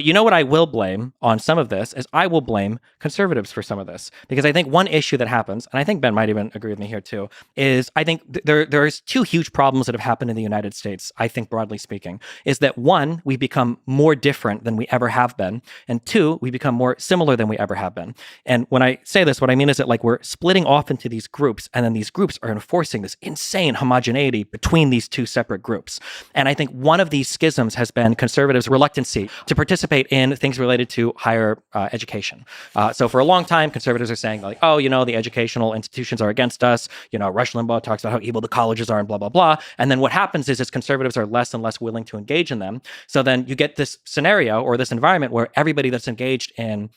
You know what I will blame on some of this is I will blame conservatives for some of this, because I think one issue that happens, and I think Ben might even agree with me here too, is I think there's two huge problems that have happened in the United States, I think broadly speaking, is that one, we become more different than we ever have been, and two, we become more similar than we ever have been. And when I say this, what I mean is that like we're splitting off into these groups, and then these groups are enforcing this insane homogeneity between these two separate groups. And I think one of these schisms has been conservatives' reluctancy to participate in things related to higher education. So for a long time, conservatives are saying like, oh, the educational institutions are against us. Rush Limbaugh talks about how evil the colleges are and blah, blah, blah. And then what happens is conservatives are less and less willing to engage in them. So then you get this scenario or this environment where everybody that's engaged in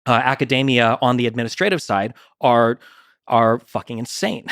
academia on the administrative side are fucking insane.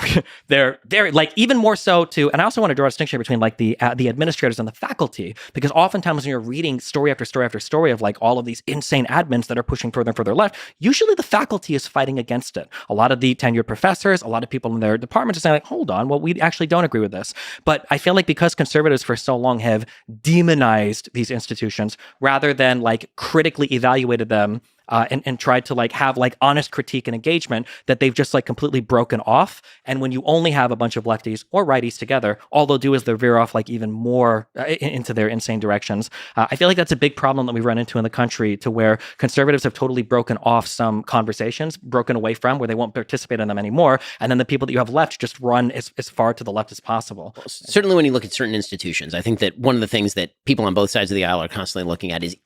they're like even more so to, and I also want to draw a distinction between like the administrators and the faculty, because oftentimes when you're reading story after story after story of like all of these insane admins that are pushing further and further left, usually the faculty is fighting against it. A lot of the tenured professors, a lot of people in their departments are saying like, hold on, well, we actually don't agree with this. But I feel like because conservatives for so long have demonized these institutions rather than like critically evaluated them and tried to like have like honest critique and engagement, that they've just like completely broken off. And when you only have a bunch of lefties or righties together, all they'll do is they'll veer off like even more into their insane directions. I feel like that's a big problem that we run into in the country, to where conservatives have totally broken off some conversations, broken away from, where they won't participate in them anymore. And then the people that you have left just run as far to the left as possible. Well, certainly when you look at certain institutions, I think that one of the things that people on both sides of the aisle are constantly looking at is,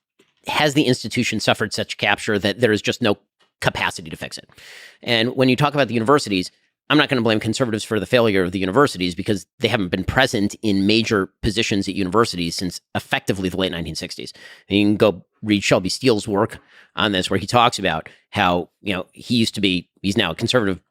has the institution suffered such capture that there is just no capacity to fix it? And when you talk about the universities, I'm not going to blame conservatives for the failure of the universities, because they haven't been present in major positions at universities since effectively the late 1960s. And you can go read Shelby Steele's work on this, where he talks about how, he's now a conservative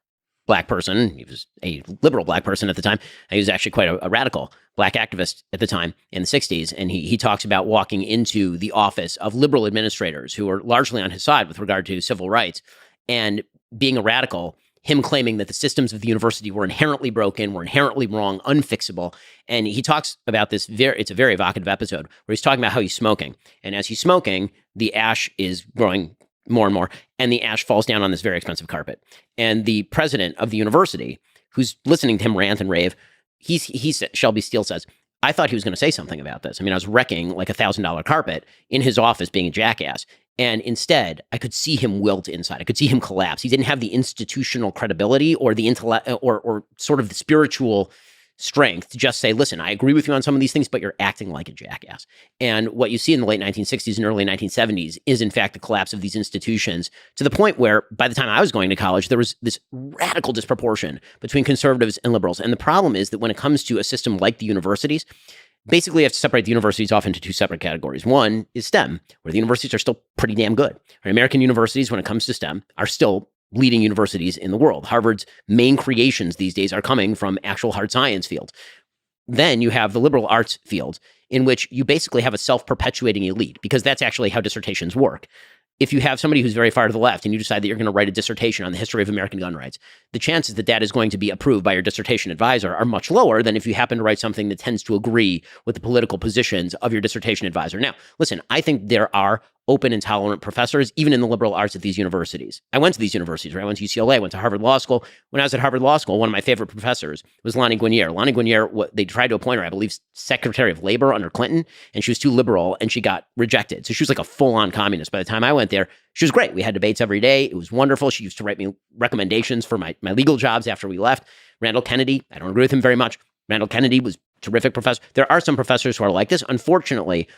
Black person. He was a liberal Black person at the time. He was actually quite a radical Black activist at the time in the 60s. And he talks about walking into the office of liberal administrators who are largely on his side with regard to civil rights, and being a radical, him claiming that the systems of the university were inherently broken, were inherently wrong, unfixable. And he talks about this, it's a very evocative episode where he's talking about how he's smoking. And as he's smoking, the ash is growing more and more, and the ash falls down on this very expensive carpet. And the president of the university, who's listening to him rant and rave, Shelby Steele says, I thought he was going to say something about this. I mean, I was wrecking like $1,000 carpet in his office, being a jackass. And instead, I could see him wilt inside. I could see him collapse. He didn't have the institutional credibility or the intellect or sort of the spiritual strength to just say, listen, I agree with you on some of these things, but you're acting like a jackass. And what you see in the late 1960s and early 1970s is, in fact, the collapse of these institutions, to the point where by the time I was going to college, there was this radical disproportion between conservatives and liberals. And the problem is that when it comes to a system like the universities, basically you have to separate the universities off into two separate categories. One is STEM, where the universities are still pretty damn good. Right? American universities, when it comes to STEM, are still leading universities in the world. Harvard's main creations these days are coming from actual hard science fields. Then you have the liberal arts field, in which you basically have a self-perpetuating elite, because that's actually how dissertations work. If you have somebody who's very far to the left and you decide that you're going to write a dissertation on the history of American gun rights, the chances that that is going to be approved by your dissertation advisor are much lower than if you happen to write something that tends to agree with the political positions of your dissertation advisor. Now, listen, I think there are open and tolerant professors, even in the liberal arts at these universities. I went to these universities, right? I went to UCLA, I went to Harvard Law School. When I was at Harvard Law School, one of my favorite professors was Lani Guinier. Lani Guinier, they tried to appoint her, I believe, Secretary of Labor under Clinton, and she was too liberal, and she got rejected. So she was like a full-on communist. By the time I went there, she was great. We had debates every day. It was wonderful. She used to write me recommendations for my legal jobs after we left. Randall Kennedy, I don't agree with him very much. Randall Kennedy was a terrific professor. There are some professors who are like this. Unfortunately,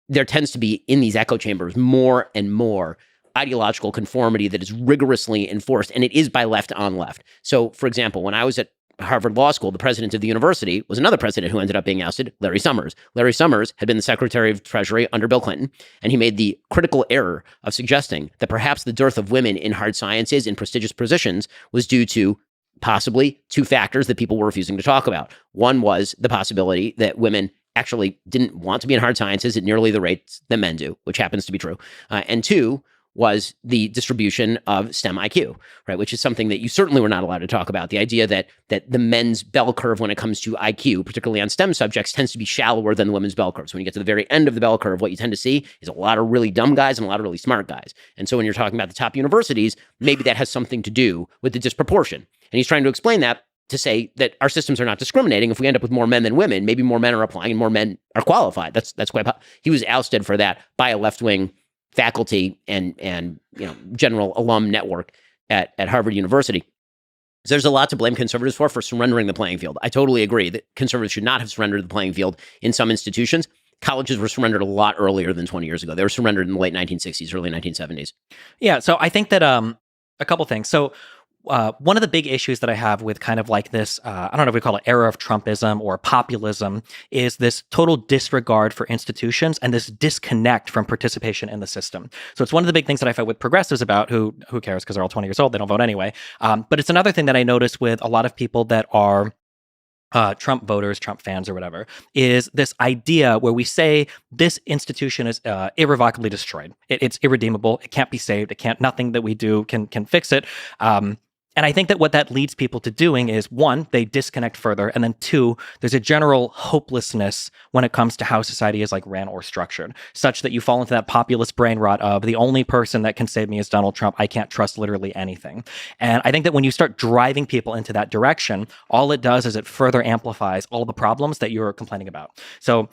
there tends to be in these echo chambers more and more ideological conformity that is rigorously enforced, and it is by left on left. So, for example, when I was at Harvard Law School, the president of the university was another president who ended up being ousted, Larry Summers. Larry Summers had been the Secretary of Treasury under Bill Clinton, and he made the critical error of suggesting that perhaps the dearth of women in hard sciences in prestigious positions was due to possibly two factors that people were refusing to talk about. One was the possibility that women actually didn't want to be in hard sciences at nearly the rates that men do, which happens to be true. And two was the distribution of STEM IQ, right? Which is something that you certainly were not allowed to talk about. The idea that the men's bell curve when it comes to IQ, particularly on STEM subjects, tends to be shallower than the women's bell curve. So when you get to the very end of the bell curve, what you tend to see is a lot of really dumb guys and a lot of really smart guys. And so when you're talking about the top universities, maybe that has something to do with the disproportion. And he's trying to explain that to say that our systems are not discriminating. If we end up with more men than women, maybe more men are applying and more men are qualified. That's quite. He was ousted for that by a left-wing faculty and general alum network at Harvard University. So there's a lot to blame conservatives for surrendering the playing field. I totally agree that conservatives should not have surrendered the playing field in some institutions. Colleges were surrendered a lot earlier than 20 years ago. They were surrendered in the late 1960s, early 1970s. Yeah, so I think that a couple things. So one of the big issues that I have with kind of like this, I don't know if we call it era of Trumpism or populism, is this total disregard for institutions and this disconnect from participation in the system. So it's one of the big things that I fight with progressives about, who cares because they're all 20 years old, they don't vote anyway. But it's another thing that I notice with a lot of people that are Trump voters, Trump fans or whatever, is this idea where we say this institution is irrevocably destroyed. It's irredeemable. It can't be saved. Nothing that we do can fix it. And I think that what that leads people to doing is, one, they disconnect further. And then two, there's a general hopelessness when it comes to how society is like ran or structured, such that you fall into that populist brain rot of the only person that can save me is Donald Trump. I can't trust literally anything. And I think that when you start driving people into that direction, all it does is it further amplifies all the problems that you're complaining about. So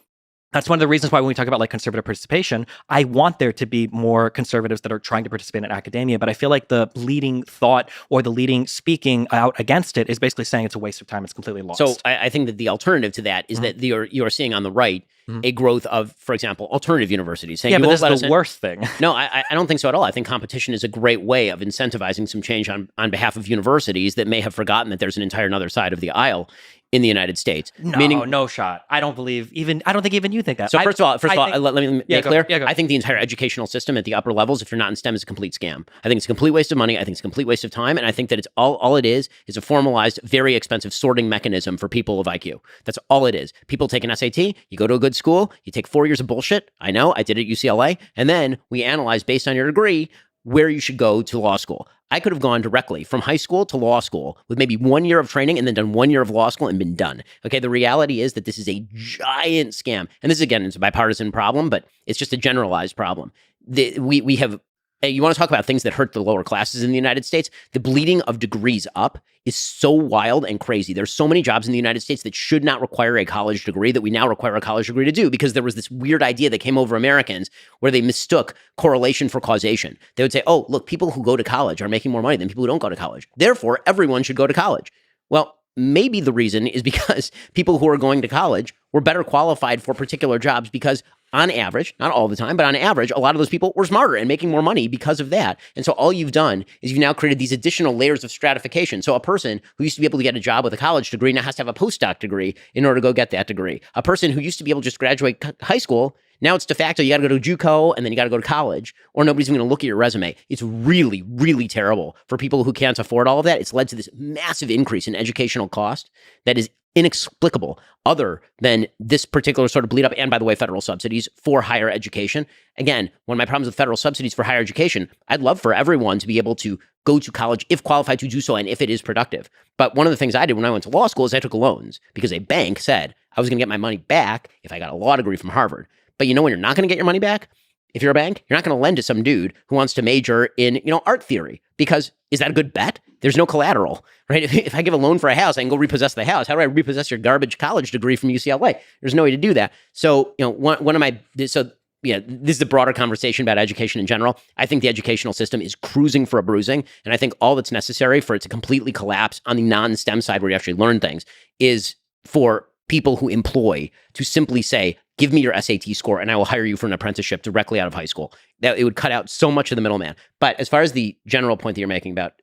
that's one of the reasons why when we talk about like conservative participation, I want there to be more conservatives that are trying to participate in academia. But I feel like the leading thought or the leading speaking out against it is basically saying it's a waste of time. It's completely lost. So I think that the alternative to that is that you are seeing on the right a growth of, for example, alternative universities. Saying, yeah, but this is the worst thing. No, I don't think so at all. I think competition is a great way of incentivizing some change on behalf of universities that may have forgotten that there's an entire other side of the aisle in the United States. No shot. I don't think even you think that. So first of all, let me make clear. Go. I think the entire educational system at the upper levels, if you're not in STEM, is a complete scam. I think it's a complete waste of money. I think it's a complete waste of time. And I think that it's all it is a formalized, very expensive sorting mechanism for people of IQ. That's all it is. People take an SAT, you go to a good school, you take 4 years of bullshit. I know, I did it at UCLA. And then we analyze based on your degree where you should go to law school. I could have gone directly from high school to law school with maybe 1 year of training and then done 1 year of law school and been done. Okay, the reality is that this is a giant scam. And this, again, is a bipartisan problem, but it's just a generalized problem. We have, you want to talk about things that hurt the lower classes in the United States? The bleeding of degrees up is so wild and crazy. There's so many jobs in the United States that should not require a college degree that we now require a college degree to do, because there was this weird idea that came over Americans where they mistook correlation for causation. They would say, oh, look, people who go to college are making more money than people who don't go to college. Therefore, everyone should go to college. Well, maybe the reason is because people who are going to college were better qualified for particular jobs because on average, not all the time, but on average, a lot of those people were smarter and making more money because of that. And so all you've done is you've now created these additional layers of stratification. So a person who used to be able to get a job with a college degree now has to have a postdoc degree in order to go get that degree. A person who used to be able to just graduate high school, now it's de facto, you got to go to JUCO and then you got to go to college, or nobody's even going to look at your resume. It's really, really terrible for people who can't afford all of that. It's led to this massive increase in educational cost that is inexplicable other than this particular sort of bleed up. And by the way, federal subsidies for higher education. Again, one of my problems with federal subsidies for higher education, I'd love for everyone to be able to go to college if qualified to do so and if it is productive. But one of the things I did when I went to law school is I took loans because a bank said I was going to get my money back if I got a law degree from Harvard. But you know when you're not going to get your money back? If you're a bank, you're not going to lend to some dude who wants to major in, art theory, because is that a good bet? There's no collateral, right? If I give a loan for a house, I can go repossess the house. How do I repossess your garbage college degree from UCLA? There's no way to do that. So, this is the broader conversation about education in general. I think the educational system is cruising for a bruising. And I think all that's necessary for it to completely collapse on the non-STEM side where you actually learn things is for people who employ to simply say, give me your SAT score and I will hire you for an apprenticeship directly out of high school. That it would cut out so much of the middleman. But as far as the general point that you're making about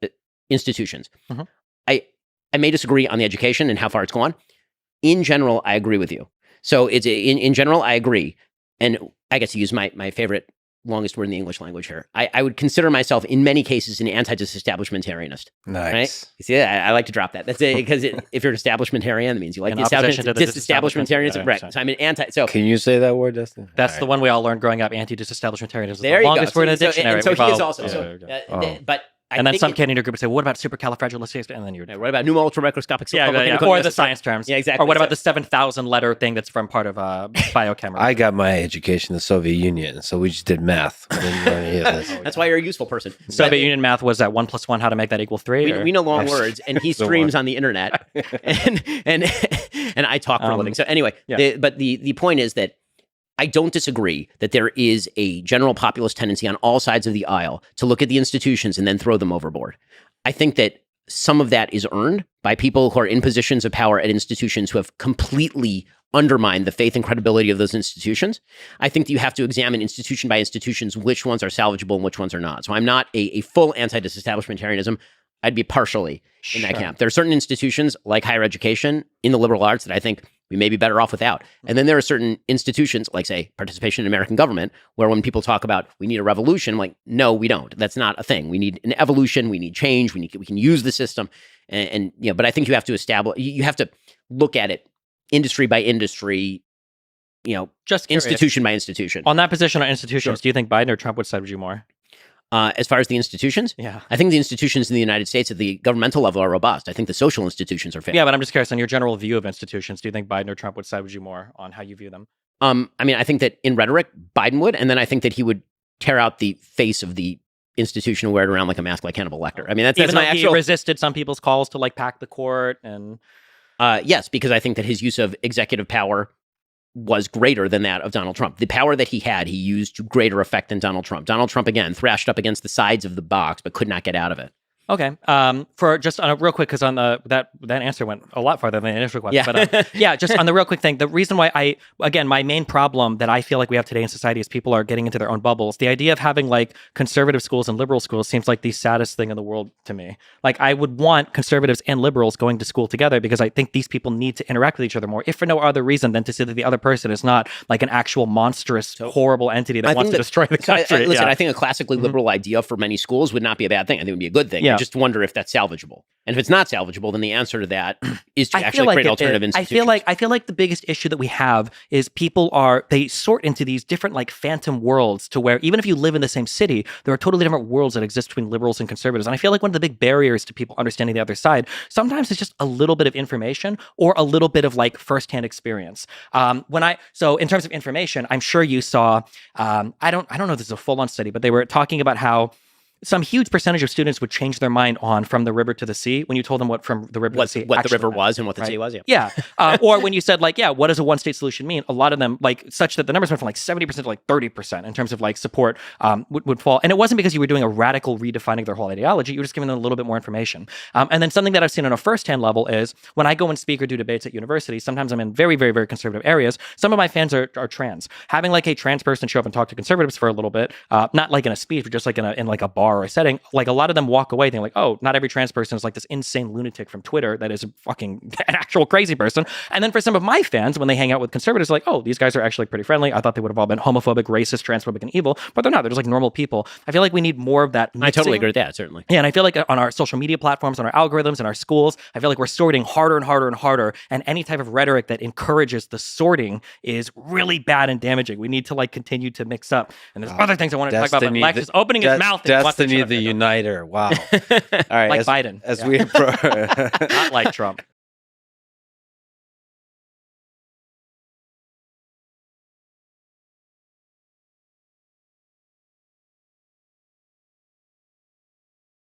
institutions, I may disagree on the education and how far it's gone. In general, I agree with you. So it's in general, I agree. And I get to use my favorite longest word in the English language here. I would consider myself in many cases an anti-disestablishmentarianist. Nice. Right? You see, I like to drop that. That's it, because if you're an establishmentarian, that means you like the establishment. Disestablishmentarianism, right? So I'm an anti. So can you say that word, Dustin? That's the one we all learned growing up. Anti-disestablishmentarianism is there the longest word in the so, dictionary. And so he is also. But and then some kid in your group would say, well, what about supercalifragilistic? And then you're what about pneumo ultramicroscopic? Or the science terms. Yeah, exactly. Or what about the 7,000 letter thing that's from part of biochemistry? I got my education in the Soviet Union, so we just did math. We didn't learn any of this. That's why you're a useful person. Soviet Union math was that 1 + 1, how to make that equal 3? We know long words, and he streams on the internet, and I talk for a living. So anyway, the point is that I don't disagree that there is a general populist tendency on all sides of the aisle to look at the institutions and then throw them overboard. I think that some of that is earned by people who are in positions of power at institutions who have completely undermined the faith and credibility of those institutions. I think that you have to examine institution by institutions which ones are salvageable and which ones are not. So I'm not a full anti-disestablishmentarianism. I'd be partially in that camp. There are certain institutions like higher education in the liberal arts that I think we may be better off without. And then there are certain institutions like, say, participation in American government, where when people talk about we need a revolution, I'm like, no, we don't. That's not a thing. We need an evolution. We need change. We can use the system. And but I think you have to you have to look at it industry by industry, just curious. Institution by institution. On that position on institutions, do you think Biden or Trump would side with you more? As far as the institutions, I think the institutions in the United States at the governmental level are robust. I think the social institutions are failing. Yeah, but I'm just curious on your general view of institutions. Do you think Biden or Trump would side with you more on how you view them? I mean, I think that in rhetoric, Biden would, and then I think that he would tear out the face of the institution and wear it around like a mask, like Hannibal Lecter. I mean, that's my actual. He resisted some people's calls to pack the court, and yes, because I think that his use of executive power was greater than that of Donald Trump. The power that he had, he used to greater effect than Donald Trump. Donald Trump, again, thrashed up against the sides of the box, but could not get out of it. Okay. For just on a real quick, because on that answer went a lot farther than the initial question. Yeah. But just on the real quick thing, the reason why my main problem that I feel like we have today in society is people are getting into their own bubbles. The idea of having conservative schools and liberal schools seems like the saddest thing in the world to me. I would want conservatives and liberals going to school together, because I think these people need to interact with each other more, if for no other reason than to see that the other person is not an actual monstrous, horrible entity that wants to destroy the country. Listen, I think a classically liberal idea for many schools would not be a bad thing. I think it would be a good thing. Yeah. Just wonder if that's salvageable. And if it's not salvageable, then the answer to that is to actually create alternative institutions. I feel like the biggest issue that we have is people they sort into these different phantom worlds, to where even if you live in the same city, there are totally different worlds that exist between liberals and conservatives. And I feel like one of the big barriers to people understanding the other side sometimes is just a little bit of information or a little bit of firsthand experience. So in terms of information, I'm sure you saw, I don't know if this is a full-on study, but they were talking about how some huge percentage of students would change their mind on From the River to the Sea when you told them what From the River to the Sea what the river meant, was and what the sea was. Yeah. Or when you said what does a one-state solution mean? A lot of them such that the numbers went from 70% to 30% in terms of support would fall. And it wasn't because you were doing a radical redefining their whole ideology. You were just giving them a little bit more information. And then something that I've seen on a first-hand level is when I go and speak or do debates at universities, sometimes I'm in very, very, very conservative areas. Some of my fans are trans. Having a trans person show up and talk to conservatives for a little bit, not in a speech, but just in a bar or a setting, a lot of them walk away thinking oh, not every trans person is this insane lunatic from Twitter that is an actual crazy person. And then for some of my fans, when they hang out with conservatives, oh, these guys are actually pretty friendly. I thought they would have all been homophobic, racist, transphobic, and evil, but they're not. They're just normal people. I feel like we need more of that mixing. I totally agree with that, certainly. Yeah, and I feel like on our social media platforms, on our algorithms, in our schools, I feel like we're sorting harder and harder and harder, and any type of rhetoric that encourages the sorting is really bad and damaging. We need to continue to mix up. And there's other things I wanted to talk about, but Lex is opening his mouth. Destiny the Uniter. Wow. All right. Biden. We approach, not like Trump.